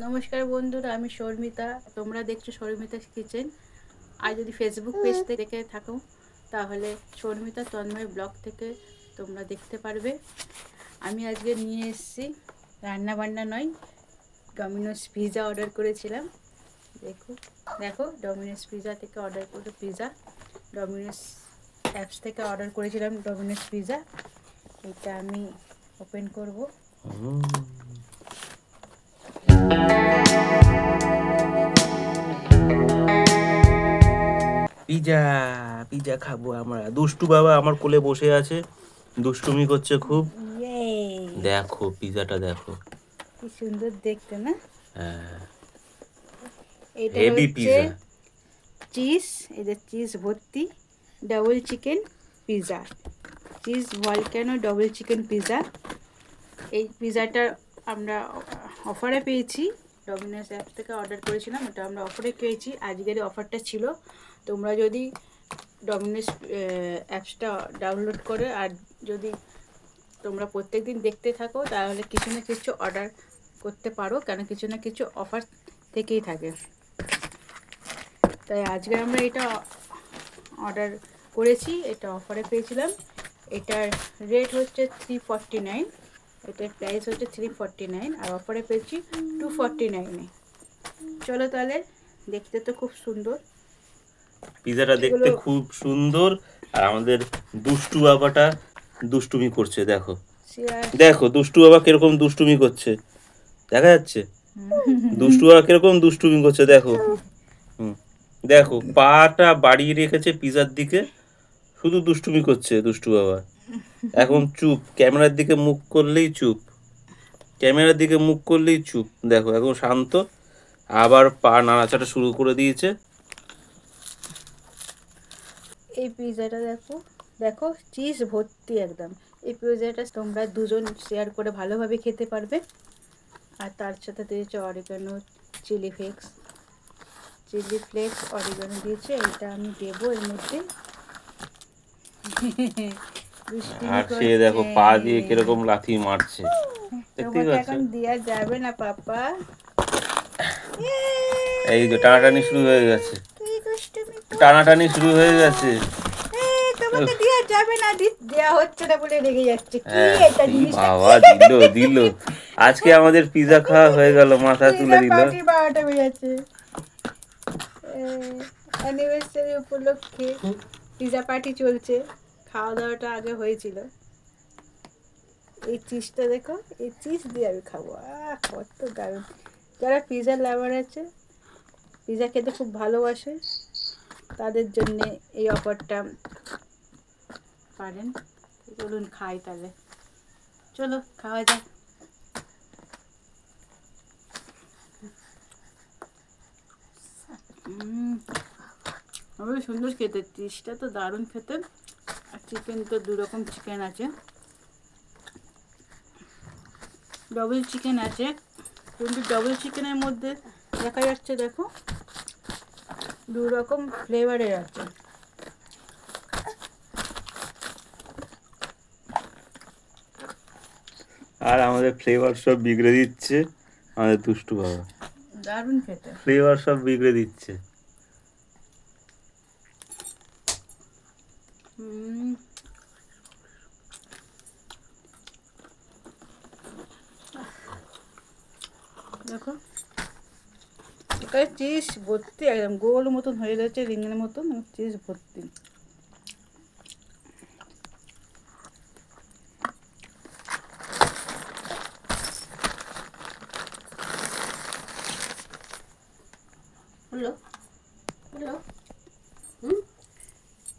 নমস্কার বন্ধুরা, আমি শর্মিতা। তোমরা দেখছো শর্মিতা কিচেন। আর যদি ফেসবুক পেজ দেখে থাকো তাহলে শর্মিতা তন্ময় ব্লগ থেকে তোমরা দেখতে পারবে। আমি আজকে নিয়ে এসেছি, রান্না বান্না নয়, ডমিনোস পিৎজা অর্ডার করেছিলাম। দেখো ডমিনোস পিৎজা থেকে অর্ডার করে পিৎজা, ডমিনোস অ্যাপস থেকে অর্ডার করেছিলাম ডমিনোস পিৎজা। এটা আমি ওপেন করব। পিজা পিজা খাবো আমরা। দুষ্টু বাবা আমার কোলে বসে আছে, দুষ্টুমি করছে খুব। দেখো পিজাটা দেখো, কি সুন্দর দেখতে না? হ্যাঁ, এটা হেভি হচ্ছে পিজা। চিজ, এটা চিজ ভর্তি double chicken pizza, cheese volcano double chicken pizza. এই পিৎজাটা আমরা অফারে পেয়েছি, ডমিনোস অ্যাপ থেকে অর্ডার করেছিলাম, ওটা আমরা অফারে পেয়েছি। আজকের অফারটা ছিল। তোমরা যদি ডমিনোস অ্যাপসটা ডাউনলোড করে আর যদি তোমরা প্রত্যেক দিন দেখতে থাকো তাহলে কিছু না কিছু অর্ডার করতে পারো, কেন কিছু না কিছু অফার থেকেই থাকে। তাই আজকে আমরা এটা অর্ডার করেছি, এটা অফারে পেয়েছিলাম। এটার রেট হচ্ছে 349, এটার প্রাইস হচ্ছে 349 আর অফারে পেয়েছি 249-এ। চলো তাহলে, দেখতে তো খুব সুন্দর, পিজাটা দেখতে খুব সুন্দর। আর আমাদের দুষ্টু বাবাটা দুষ্টুমি করছে, দেখো দেখো দুষ্টু বাবা কিরকম দুষ্টুমি করছে, দেখা যাচ্ছে দুষ্টু বাবা কিরকম দুষ্টুমি করছে। দেখো দেখো পাটা বাড়িয়ে রেখেছে পিজার দিকে, শুধু দুষ্টুমি করছে দুষ্টু বাবা। এখন চুপ, ক্যামেরার দিকে মুখ করলেই চুপ, ক্যামেরার দিকে মুখ করলেই চুপ। দেখো এখন শান্ত, আবার পা নাড়াচাড়া শুরু করে দিয়েছে। এই পিৎজাটা দেখো চিজ ভর্তি একদম। এই পিৎজাটা তোমরা দুজন শেয়ার করে ভালোভাবে খেতে পারবে। আর তার সাথে দিয়েছে অরিগানো, চিলি ফ্লেক্স, অরিগানো দিয়েছে। এটা আমি দেবো এর মধ্যে। আর সে দেখো পা দিয়ে কিরকম লাথি মারছে, দেখতেই পাচ্ছ। এখন দেওয়া যাবে না পাপা। এই যে টানাটানি শুরু হয়ে গেছে, টানাটানি শুরু হয়ে গেছে। তোমাকে দেওয়া যাবে না, দেওয়া হচ্ছে না বলে রেগে যাচ্ছে। কি এটা জিনিসটা? বাবা দিল আজকে আমাদের পিজা খাওয়া হয়ে গেল, মাথা তুলে দিল। 12টা বেজেছে। অ্যানিভার্সারি উপলক্ষে পিজা পার্টি চলছে, খাওয়া দাওয়াটা আগে হয়েছিল। এই চিজটা দেখো, এই চিজ দিয়ে আমি খাবো। কত দারুণ! যারা পিজা লাভার আছে, পিজা খেতে খুব ভালোবাসে, তাদের জন্য এই অফারটা পারেন। চলুন খাই তাহলে, চলো খাওয়া যাক। খুবই সুন্দর খেতে, চিজটা তো দারুণ খেতে। আর চিকেন তো দুরকম চিকেন আছে, ডবল চিকেন আছে, কিন্তু ডবল চিকেনের মধ্যে দেখা যাচ্ছে দেখো দুরকম ফ্লেভারের আছে। আর আমাদের ফ্লেভার সব বিগড়ে দিচ্ছে আমাদের দুষ্টু বাবা, দারুণ খেতে, ফ্লেভার সব বিগড়ে দিচ্ছে। দেখো এখানে চিজ ভর্তি, একদম গোল মতন হয়ে যাচ্ছে, রিংয়ের মতন চিজ ভর্তি।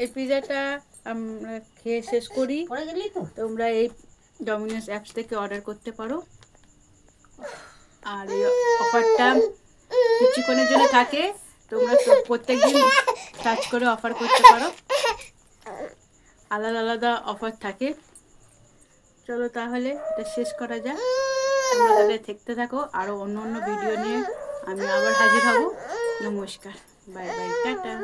এই পিৎজাটা আমরা খেয়ে শেষ করি। তোমরা এই ডমিনোস অ্যাপস থেকে অর্ডার করতে পারো। আর এই অফারটা কিছুক্ষণের জন্য থাকে, তোমরা প্রত্যেক দিন সার্চ করে অফার করতে পারো, আলাদা আলাদা অফার থাকে। চলো তাহলে এটা শেষ করা যাক। তোমরা তাহলে দেখতে থাকো, আরও অন্য অন্য ভিডিও নিয়ে আমি আবার হাজির হব। নমস্কার, বাই বাই, টাটা।